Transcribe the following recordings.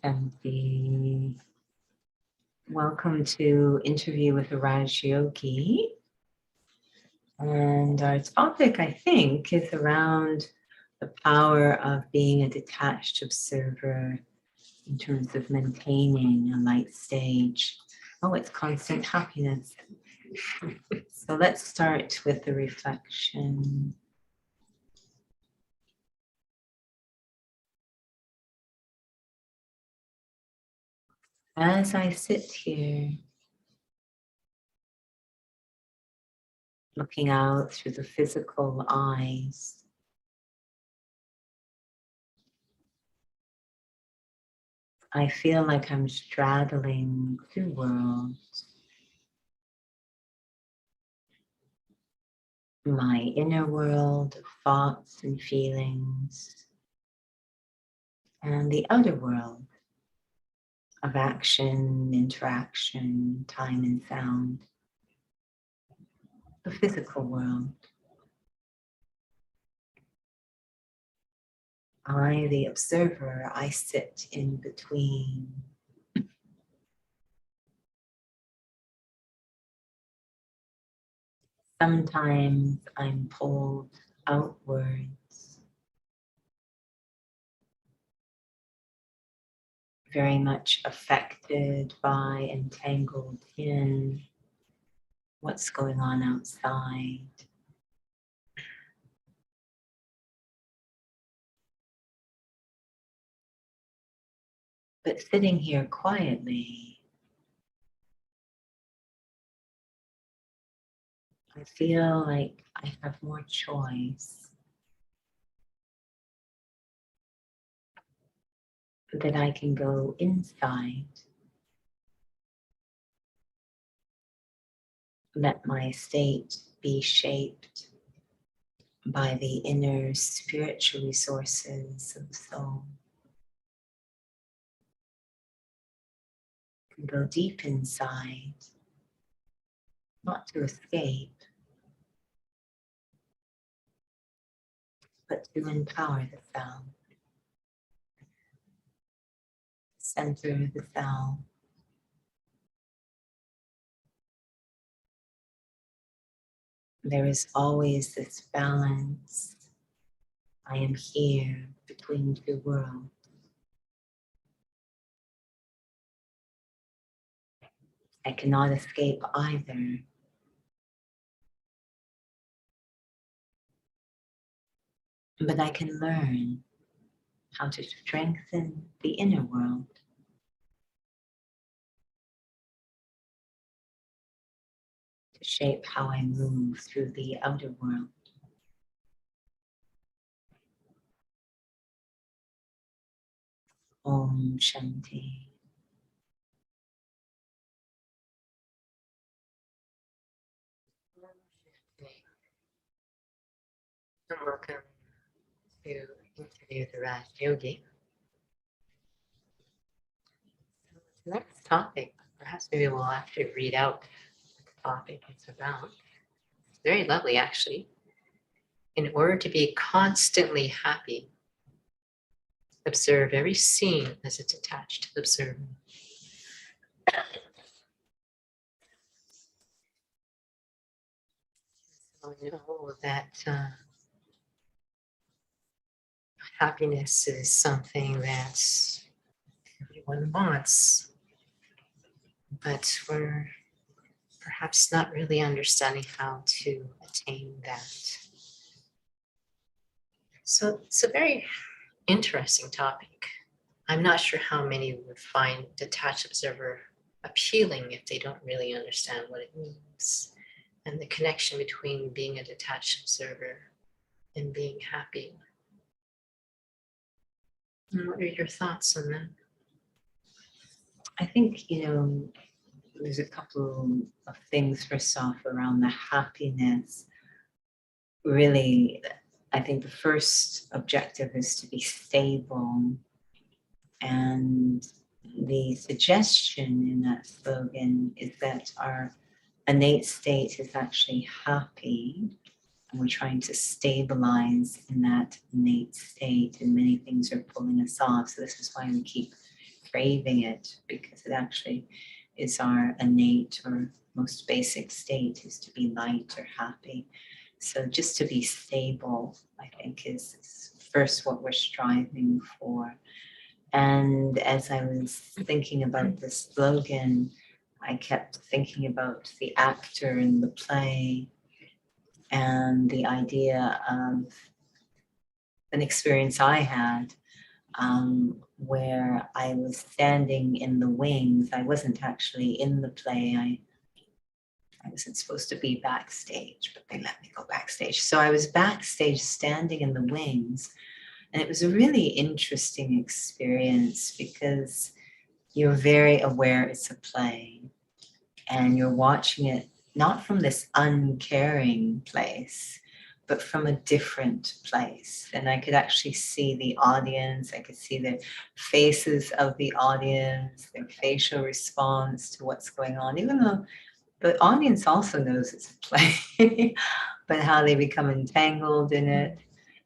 Shanti. Welcome to Interview with Raj Yogi. And our topic, I think, is around the power of being a detached observer in terms of maintaining a light stage. Oh, it's constant happiness. So let's start with the reflection. As I sit here, looking out through the physical eyes, I feel like I'm straddling two worlds. My inner world of thoughts and feelings, and the outer world of action, interaction, time and sound, the physical world. I, the observer, I sit in between. Sometimes I'm pulled outwards, very much affected by, entangled in what's going on outside. But sitting here quietly, I feel like I have more choice, that I can go inside, let my state be shaped by the inner spiritual resources of the soul. And go deep inside, not to escape, but to empower the self, center the self. There is always this balance. I am here between two worlds. I cannot escape either. But I can learn how to strengthen the inner world, to shape how I move through the outer world. Om Shanti. And welcome to Interview with the Raj Yogi. So next topic, perhaps maybe we'll actually read out what the topic is about. It's very lovely, actually. In order to be constantly happy, observe every scene as it's attached to the observer. I know that happiness is something that everyone wants, but we're perhaps not really understanding how to attain that. So it's a very interesting topic. I'm not sure how many would find detached observer appealing if they don't really understand what it means and the connection between being a detached observer and being happy. And what are your thoughts on that? I think, there's a couple of things first off around the happiness. Really, I think the first objective is to be stable. And the suggestion in that slogan is that our innate state is actually happy, and we're trying to stabilize in that innate state, and many things are pulling us off. So this is why we keep craving it, because it actually is our innate or most basic state, is to be light or happy. So just to be stable, I think, is first what we're striving for. And as I was thinking about the slogan, I kept thinking about the actor in the play and the idea of an experience I had where I was standing in the wings. I wasn't actually in the play. I wasn't supposed to be backstage, but they let me go backstage. So I was backstage standing in the wings. And it was a really interesting experience because you're very aware it's a play and you're watching it not from this uncaring place, but from a different place. And I could actually see the audience. I could see the faces of the audience, their facial response to what's going on, even though the audience also knows it's a play, but how they become entangled in it.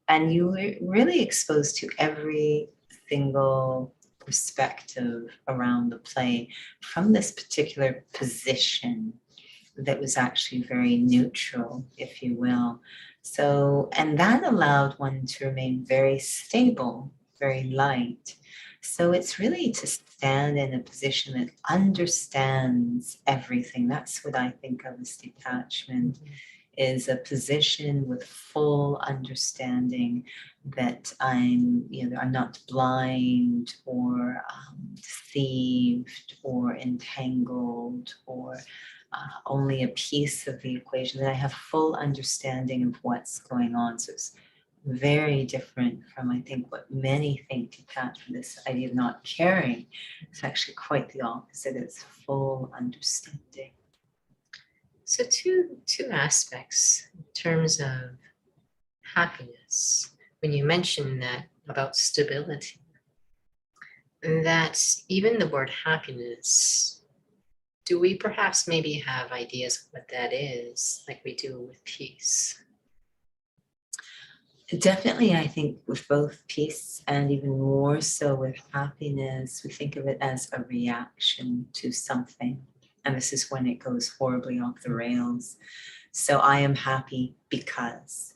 And you were really exposed to every single perspective around the play from this particular position that was actually very neutral, if you will. So, and that allowed one to remain very stable, very light. So it's really to stand in a position that understands everything. That's what I think of as detachment. Is a position with full understanding that I'm not blind or deceived or entangled or only a piece of the equation, that I have full understanding of what's going on. So it's very different from, I think, what many think detachment, this idea of not caring. It's actually quite the opposite. It's full understanding. So two aspects in terms of happiness. When you mention that about stability, that even the word happiness, do we perhaps maybe have ideas of what that is, like we do with peace? Definitely, I think with both peace and even more so with happiness, we think of it as a reaction to something. And this is when it goes horribly off the rails. So I am happy because,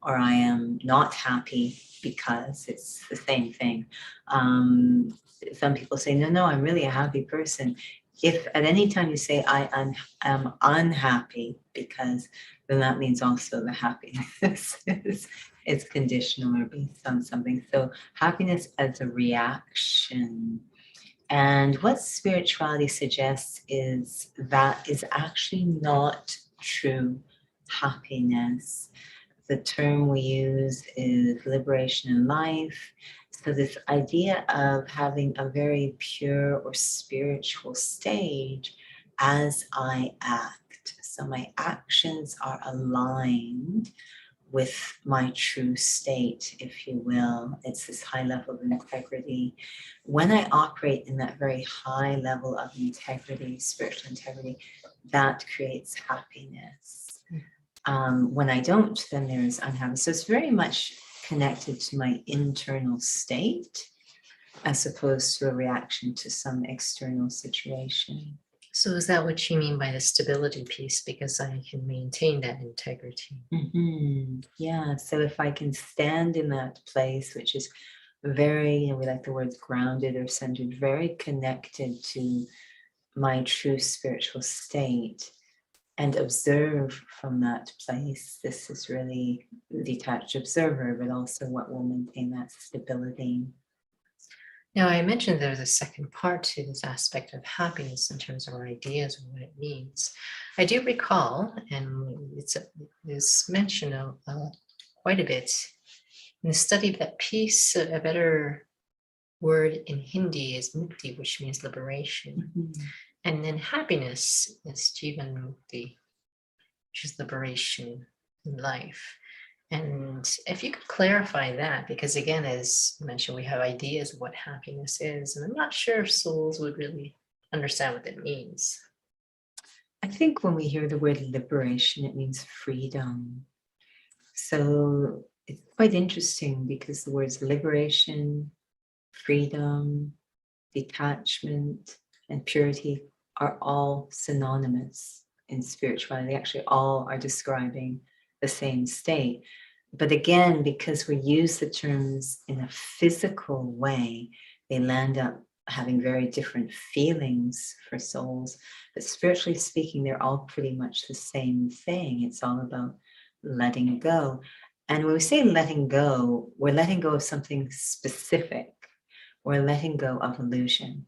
or I am not happy because. It's the same thing. Some people say, no, I'm really a happy person. If at any time you say I am unhappy because, then that means also the happiness is conditional or based on something. So happiness as a reaction. And what spirituality suggests is that is actually not true happiness. The term we use is liberation in life. So this idea of having a very pure or spiritual stage as I act. So my actions are aligned with my true state, if you will. It's this high level of integrity. When I operate in that very high level of integrity, spiritual integrity, that creates happiness. When I don't, then there's unhappiness. So it's very much connected to my internal state as opposed to a reaction to some external situation. So is that what you mean by the stability piece? Because I can maintain that integrity. Yeah, so if I can stand in that place, which is very, we like the words grounded or centered, very connected to my true spiritual state, and observe from that place, this is really detached observer, but also what will maintain that stability. Now, I mentioned there's a second part to this aspect of happiness in terms of our ideas of what it means. I do recall, and it's mentioned quite a bit in the study of that piece. A better word in Hindi is mukti, which means liberation. And then happiness is jivan mukti, which is liberation in life. And if you could clarify that, because again, as mentioned, we have ideas of what happiness is, and I'm not sure if souls would really understand what that means. I think when we hear the word liberation, it means freedom. So it's quite interesting because the words liberation, freedom, detachment, and purity are all synonymous in spirituality. They actually all are describing the same state. But again, because we use the terms in a physical way, they land up having very different feelings for souls. But spiritually speaking, they're all pretty much the same thing. It's all about letting go. And when we say letting go, we're letting go of something specific. We're letting go of illusion.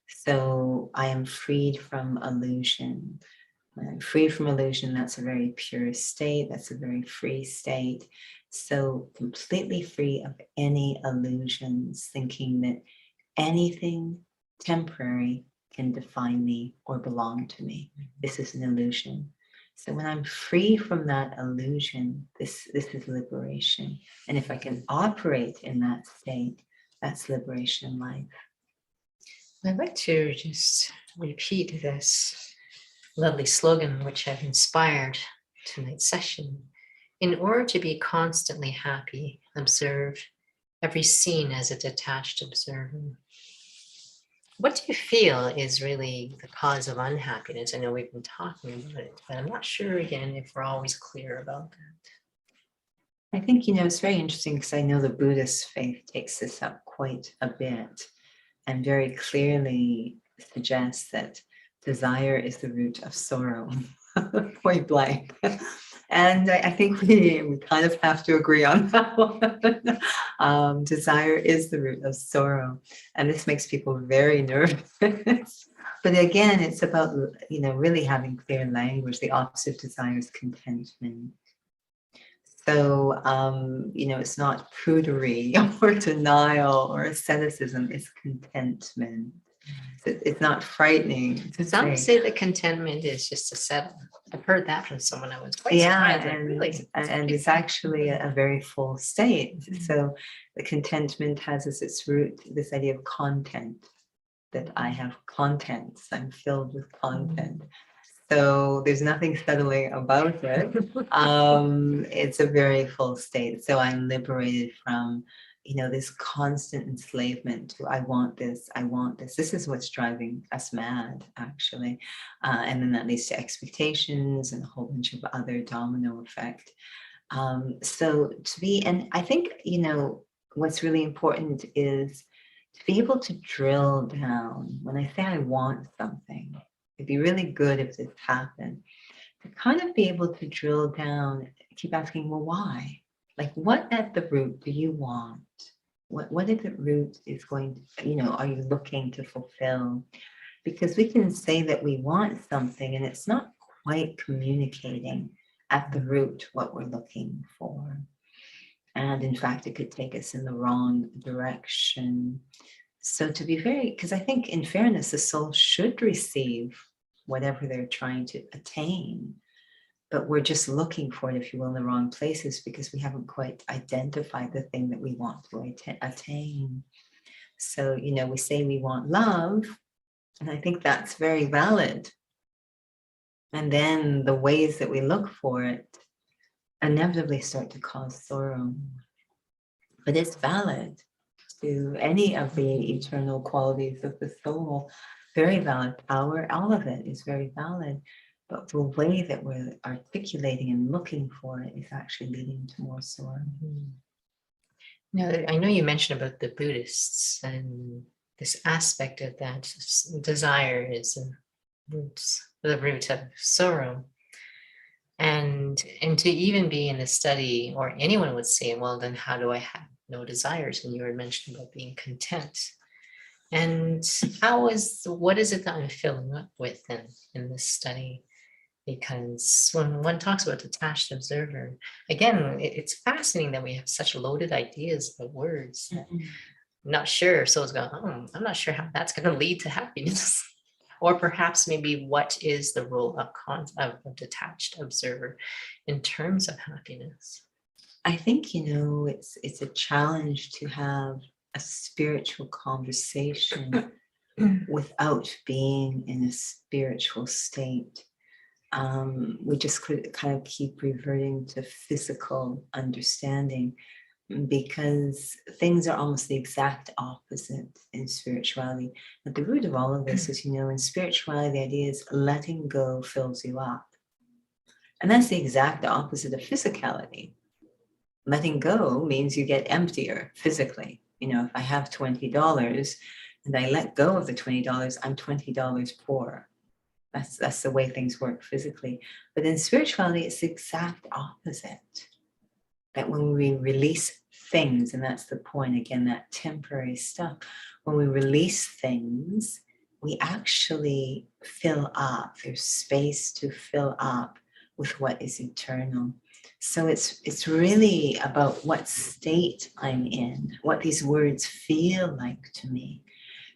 So I am freed from illusion. When I'm free from illusion, that's a very pure state. That's a very free state. So completely free of any illusions, thinking that anything temporary can define me or belong to me. This is an illusion. So when I'm free from that illusion, this is liberation. And if I can operate in that state, that's liberation in life. I'd like to just repeat this lovely slogan, which I've inspired tonight's session. In order to be constantly happy, observe every scene as a detached observer. What do you feel is really the cause of unhappiness? I know we've been talking about it, but I'm not sure again if we're always clear about that. I think, it's very interesting because I know the Buddhist faith takes this up quite a bit and very clearly suggests that desire is the root of sorrow, point blank. And I think we kind of have to agree on that one. Desire is the root of sorrow. And this makes people very nervous. But again, it's about, really having clear language. The opposite of desire is contentment. So, it's not prudery or denial or asceticism, it's contentment. It's not frightening. Some say that contentment is just a settle. I've heard that from someone. I was quite surprised. And it's actually a very full state. Mm-hmm. So the contentment has as its root this idea of content, that I have contents, I'm filled with content. Mm-hmm. So there's nothing settling about it. It's a very full state. So I'm liberated from, this constant enslavement to I want this. This is what's driving us mad, actually. And then that leads to expectations and a whole bunch of other domino effect. And I think, what's really important is to be able to drill down. When I say I want something, it'd be really good if this happened, to kind of be able to drill down, keep asking, well, why? Like, what at the root do you want? What at the root is going to, are you looking to fulfill? Because we can say that we want something and it's not quite communicating at the root what we're looking for. And in fact, it could take us in the wrong direction. So to be because I think in fairness, the soul should receive whatever they're trying to attain, but we're just looking for it, if you will, in the wrong places because we haven't quite identified the thing that we want to attain. So, we say we want love, and I think that's very valid. And then the ways that we look for it inevitably start to cause sorrow. But it's valid to any of the eternal qualities of the soul. Very valid power. All of it is very valid. But the way that we're articulating and looking for it is actually leading to more sorrow. Now, I know you mentioned about the Buddhists and this aspect of that desire is the root of sorrow. And to even be in a study, or anyone would say, well, then how do I have no desires? And you were mentioning about being content. And what is it that I'm filling up with in this study? Because when one talks about detached observer, again, it's fascinating that we have such loaded ideas about words. Mm-hmm. I'm not sure. So it's going, I'm not sure how that's going to lead to happiness. Or perhaps maybe what is the role of a detached observer in terms of happiness? I think, it's a challenge to have a spiritual conversation without being in a spiritual state. We just could kind of keep reverting to physical understanding because things are almost the exact opposite in spirituality. At the root of all of this is, in spirituality, the idea is letting go fills you up. And that's the exact opposite of physicality. Letting go means you get emptier physically. If I have $20 and I let go of the $20, I'm $20 poorer. That's the way things work physically. But in spirituality, it's the exact opposite. That when we release things, and that's the point, again, that temporary stuff, when we release things, we actually fill up. There's space to fill up with what is eternal. So it's really about what state I'm in, what these words feel like to me.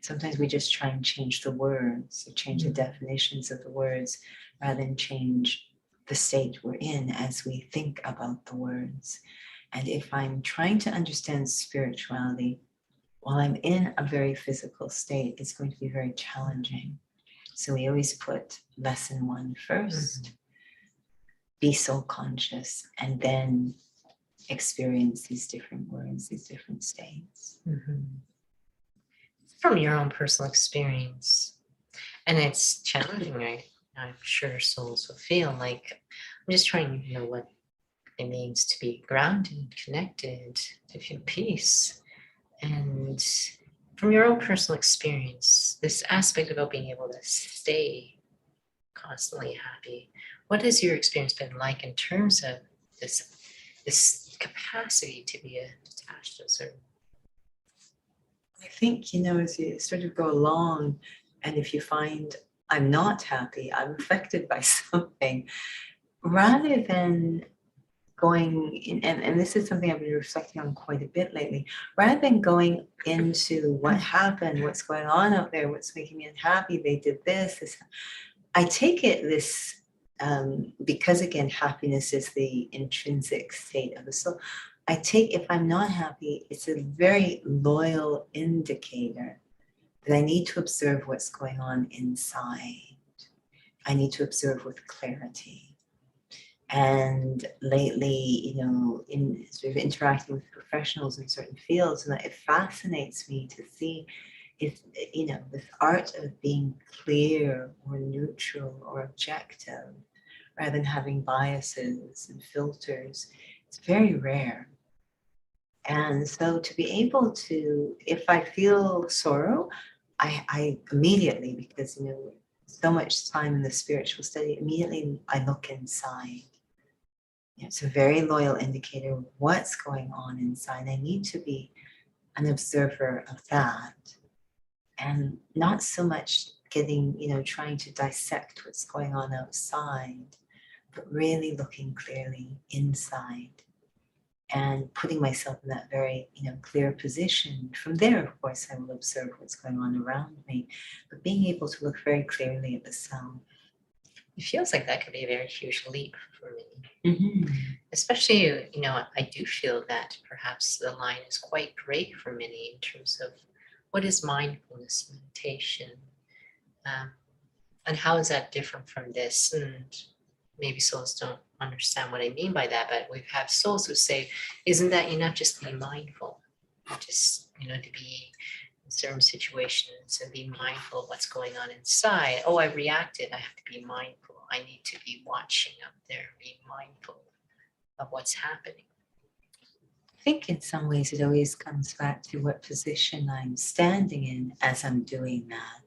Sometimes we just try and change the words or change the definitions of the words rather than change the state we're in as we think about the words. And if I'm trying to understand spirituality while I'm in a very physical state, it's going to be very challenging. So we always put lesson 1 first, be soul conscious, and then experience these different words, these different states. From your own personal experience, and it's challenging, right? I'm sure souls will feel like, I'm just trying to know what it means to be grounded, connected, to feel peace. And from your own personal experience, this aspect about being able to stay constantly happy, what has your experience been like in terms of this capacity to be a detached observer? I think, as you sort of go along, and if you find I'm not happy, I'm affected by something, rather than going in, and this is something I've been reflecting on quite a bit lately, rather than going into what happened, what's going on out there, what's making me unhappy, they did this, I take it this, because again, happiness is the intrinsic state of the soul. I take, if I'm not happy, it's a very loyal indicator that I need to observe what's going on inside. I need to observe with clarity. And lately, in sort of interacting with professionals in certain fields, and it fascinates me to see if, this art of being clear or neutral or objective, rather than having biases and filters, it's very rare. And so to be able to, if I feel sorrow, I immediately, because, so much time in the spiritual study, immediately I look inside. It's a very loyal indicator of what's going on inside. I need to be an observer of that and not so much getting, trying to dissect what's going on outside, but really looking clearly inside and putting myself in that very, clear position. From there, of course, I will observe what's going on around me, but being able to look very clearly at the self. It feels like that could be a very huge leap for me. Especially, I do feel that perhaps the line is quite gray for many in terms of what is mindfulness meditation, and how is that different from this? And maybe souls don't understand what I mean by that, but we've had souls who say, isn't that enough just to be mindful? Just, to be certain situations and be mindful of what's going on inside. Oh, I reacted. I have to be mindful. I need to be watching up there, be mindful of what's happening. I think in some ways it always comes back to what position I'm standing in as I'm doing that.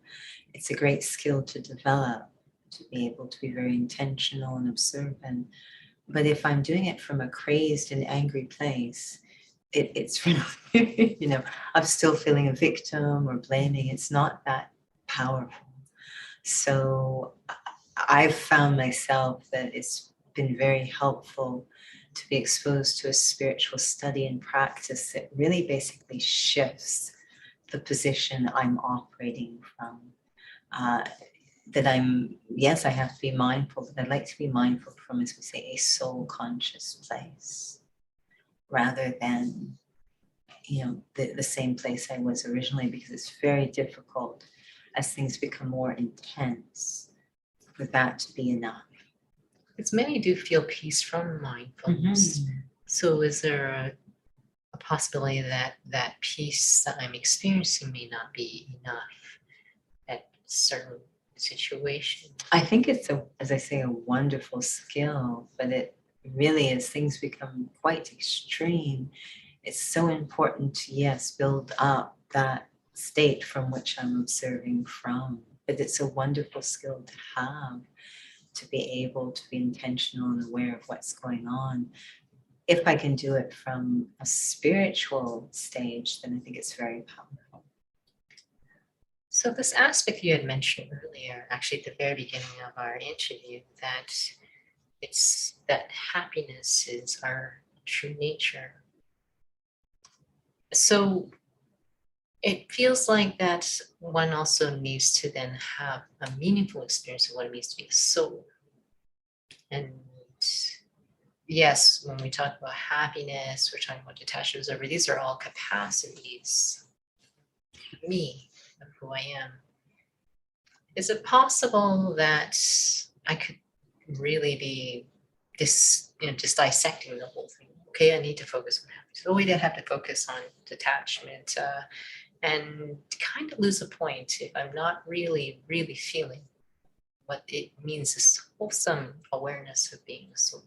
It's a great skill to develop, to be able to be very intentional and observant. But if I'm doing it from a crazed and angry place, it's really, I'm still feeling a victim or blaming. It's not that powerful. So I've found myself that it's been very helpful to be exposed to a spiritual study and practice that really basically shifts the position I'm operating from. That yes, I have to be mindful, but I'd like to be mindful from, as we say, a soul conscious place rather than, the same place I was originally, because it's very difficult as things become more intense for that to be enough. Because many do feel peace from mindfulness. So is there a possibility that that peace that I'm experiencing may not be enough at certain situations? I think it's as I say, a wonderful skill, but it really, as things become quite extreme, it's so important to, yes, build up that state from which I'm observing from. But it's a wonderful skill to have, to be able to be intentional and aware of what's going on. If I can do it from a spiritual stage, then I think it's very powerful. So this aspect you had mentioned earlier, actually at the very beginning of our interview, that it's that happiness is our true nature. So it feels like that one also needs to then have a meaningful experience of what it means to be a soul. And yes, when we talk about happiness, we're talking about detachment observer. These are all capacities of me, of who I am. Is it possible that I could really be just dissecting the whole thing? Okay, I need to focus on happiness. Oh, wait, I have to focus on detachment, and kind of lose a point if I'm not really feeling what it means, this wholesome awareness of being a soul.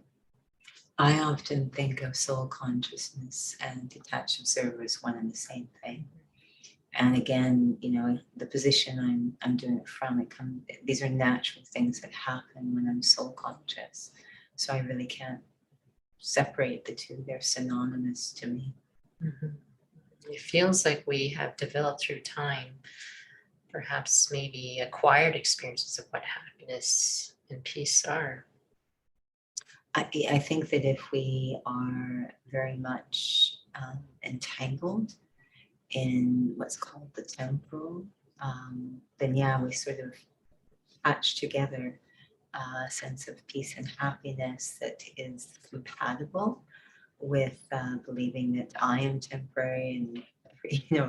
I often think of soul consciousness and detached observer as one and the same thing. And again, the position I'm doing it from, these are natural things that happen when I'm soul conscious. So I really can't separate the two. They're synonymous to me. Mm-hmm. It feels like we have developed through time, perhaps maybe acquired experiences of what happiness and peace are. I think that if we are very much entangled in what's called the temporal, then yeah, we sort of patch together a sense of peace and happiness that is compatible with believing that I am temporary and,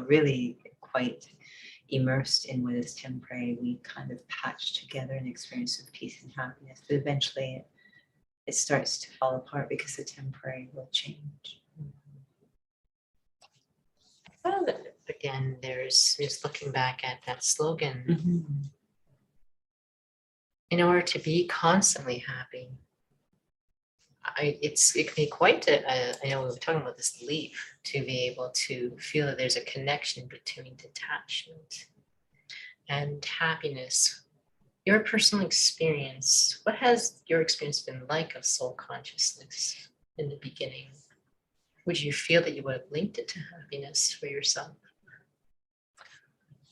really quite immersed in what is temporary. We kind of patch together an experience of peace and happiness, but eventually it starts to fall apart because the temporary will change. Well, again, there's just looking back at that slogan. Mm-hmm. In order to be constantly happy, it can be quite I know we were talking about this leap to be able to feel that there's a connection between detachment and happiness. Your personal experience, what has your experience been like of soul consciousness in the beginning? Would you feel that you would have linked it to happiness for yourself?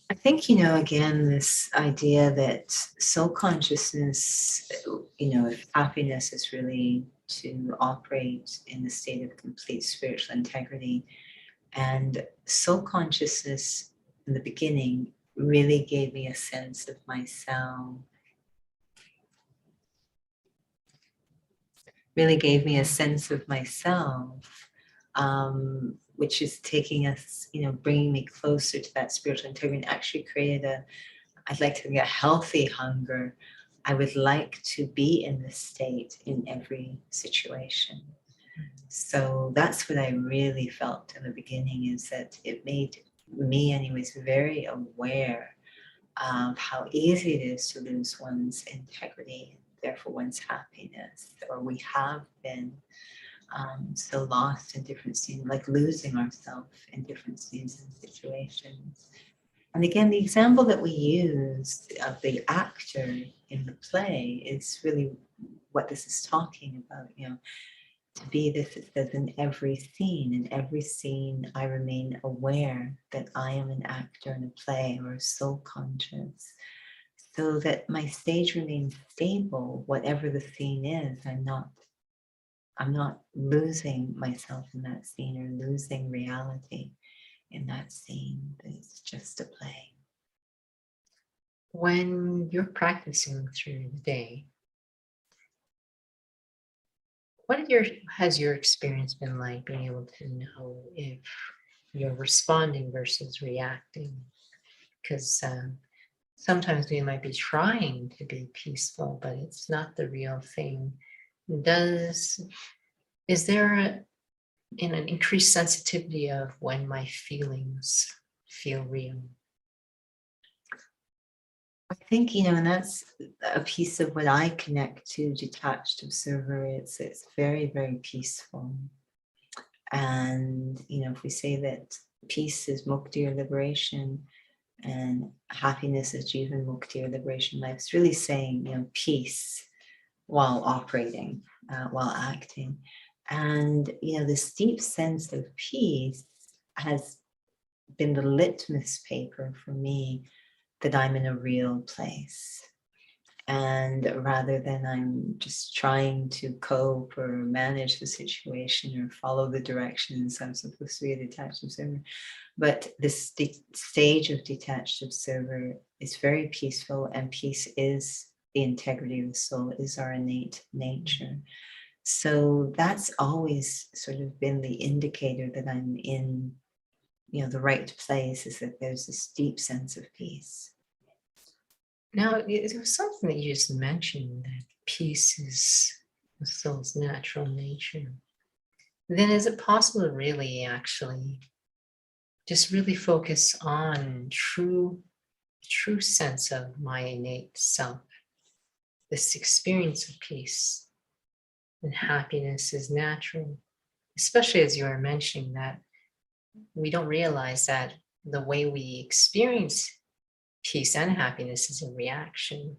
I think, again, this idea that soul consciousness, if happiness is really to operate in the state of complete spiritual integrity, and soul consciousness in the beginning really gave me a sense of myself, which is taking us, bringing me closer to that spiritual integrity, and actually I'd like to think, a healthy hunger. I would like to be in this state in every situation. So that's what I really felt in the beginning, is that it made me anyways, very aware of how easy it is to lose one's integrity, therefore one's happiness, or we have been so lost in different scenes, like losing ourselves in different scenes and situations. And again, the example that we use of the actor in the play is really what this is talking about, to be this, it says, in every scene. In every scene, I remain aware that I am an actor in a play or soul conscious, so that my stage remains stable, whatever the scene is. I'm not losing myself in that scene or losing reality in that scene. It's just a play. When you're practicing through the day, has your experience been like being able to know if you're responding versus reacting? Because sometimes we might be trying to be peaceful, but it's not the real thing. Is there an increased sensitivity of when my feelings feel real? I think, and that's a piece of what I connect to detached observer. It's very, very peaceful. And, if we say that peace is mukti or liberation and happiness is jivan mukti or liberation life, it's really saying, peace while operating, while acting. And, this deep sense of peace has been the litmus paper for me that I'm in a real place. And rather than I'm just trying to cope or manage the situation or follow the directions, I'm supposed to be a detached observer. But this stage of detached observer is very peaceful, and peace is the integrity of the soul, is our innate nature. So that's always sort of been the indicator that I'm in, the right place, is that there's this deep sense of peace. Now, it was something that you just mentioned, that peace is the soul's natural nature. Then is it possible to really actually just really focus on true sense of my innate self, this experience of peace and happiness is natural, especially as you were mentioning that we don't realize that the way we experience peace and happiness is a reaction.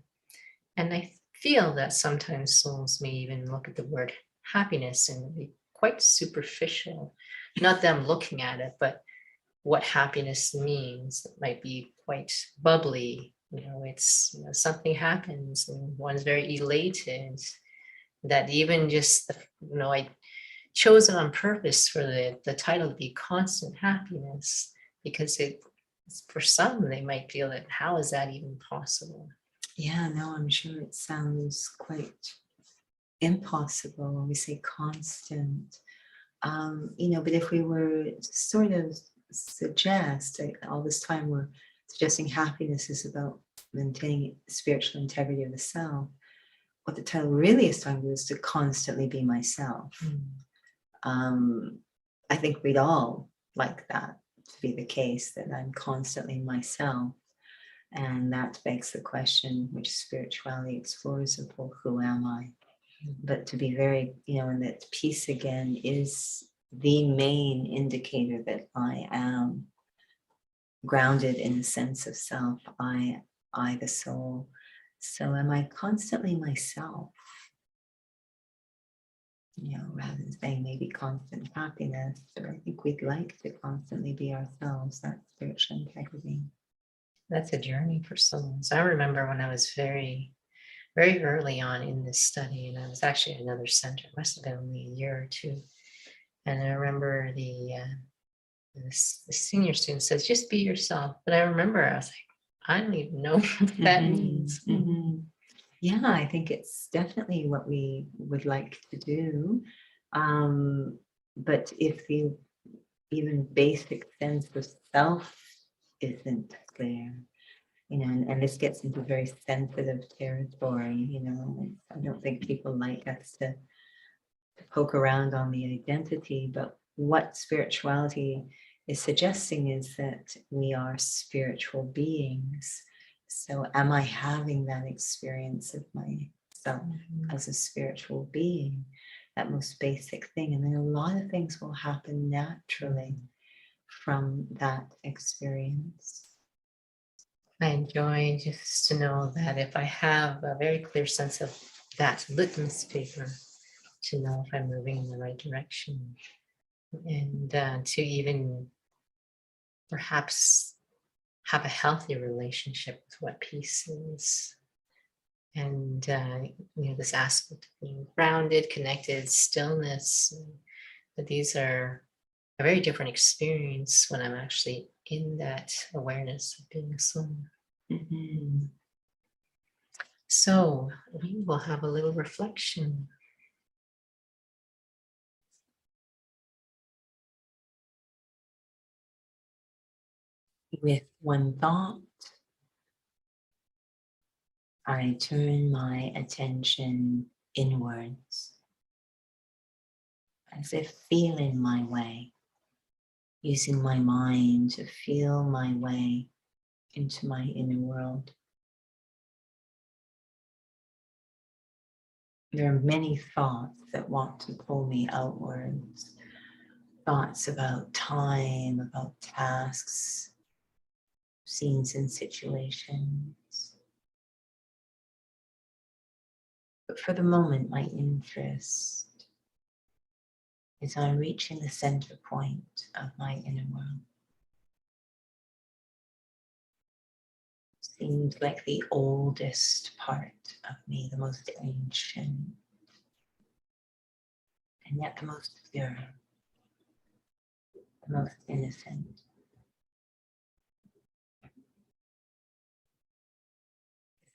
And I feel that sometimes souls may even look at the word happiness and be quite superficial, not them looking at it, but what happiness means. It might be quite bubbly. It's something happens and one's very elated. That even just I chose it on purpose for the title to be constant happiness, because for some they might feel that how is that even possible? Yeah, no, I'm sure it sounds quite impossible when we say constant. But if we were to sort of suggest, all this time we're suggesting happiness is about maintaining spiritual integrity of the self, what the title really is trying to do is to constantly be myself. I think we'd all like that to be the case, that I'm constantly myself. And that begs the question, which spirituality explores, of, well, who am I? But to be very, and that peace again is the main indicator that I am grounded in the sense of self, I the soul. So am I constantly myself? Rather than saying maybe constant happiness, but I think we'd like to constantly be ourselves, that spiritual integrity. That's a journey for souls. I remember when I was very, very early on in this study, and I was actually at another center. It must have been only a year or two. And I remember the senior student says, just be yourself. But I remember I was like, I don't even know what that means. Mm-hmm. Yeah, I think it's definitely what we would like to do. But if the even basic sense of self isn't clear, and this gets into very sensitive territory, I don't think people like us to poke around on the identity, but what spirituality is suggesting is that we are spiritual beings. So am I having that experience of myself as a spiritual being? That most basic thing. And then a lot of things will happen naturally from that experience. I enjoy just to know that if I have a very clear sense of that litmus paper, to know if I'm moving in the right direction, and to even perhaps have a healthy relationship with what peace is. And this aspect of being grounded, connected, stillness, that these are a very different experience when I'm actually in that awareness of being a soul. Mm-hmm. So we will have a little reflection. With one thought, I turn my attention inwards, as if feeling my way, using my mind to feel my way into my inner world. There are many thoughts that want to pull me outwards. Thoughts about time, about tasks, scenes and situations. But for the moment, my interest is on reaching the center point of my inner world. Seems like the oldest part of me, the most ancient, and yet the most pure, the most innocent.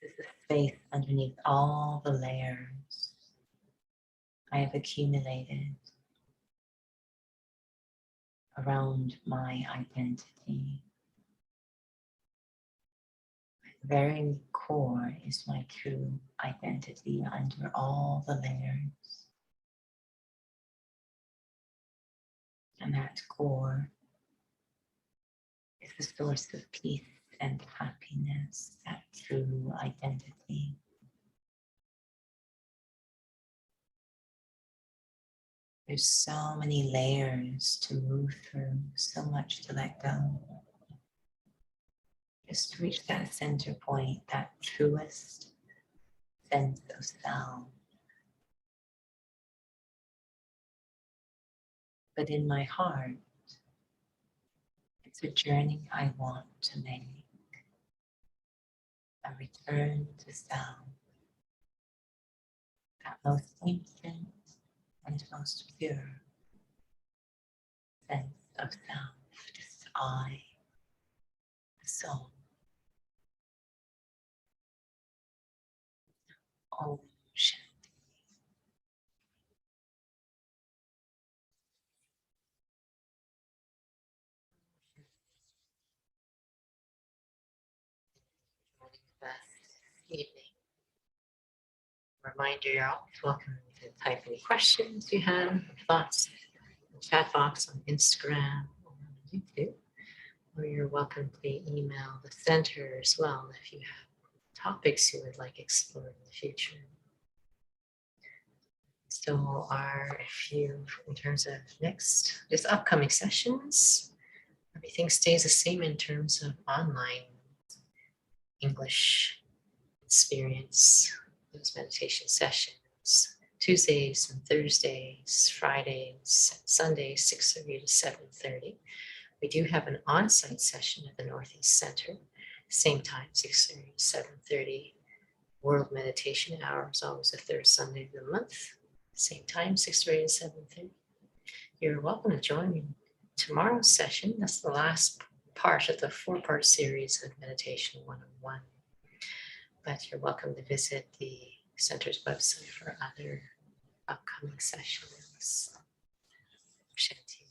This is the space underneath all the layers I have accumulated around my identity. The very core is my true identity under all the layers. And that core is the source of peace and happiness, that true identity. There's so many layers to move through, so much to let go. Just reach that center point, that truest sense of self. But in my heart, it's a journey I want to make. A return to self, that most ancient and most pure sense of self, just I, the soul. Om Shanti. Joining us this evening. Reminder, you're always welcome to type any questions you have, thoughts, in the chat box on Instagram or on YouTube, or you're welcome to email the center as well if you have topics you would like explored in the future. So in terms of just upcoming sessions, everything stays the same in terms of online English experience, those meditation sessions, Tuesdays and Thursdays, Fridays, Sundays, 6:30 to 7:30. We do have an on-site session at the Northeast Center, same time, 6:30 to 7:30. World Meditation Hour is always the third Sunday of the month, same time, 6:30 to 7:30. You're welcome to join me tomorrow's session. That's the last part of the 4-part series of Meditation 101. But you're welcome to visit the center's website for other upcoming sessions. Shanti.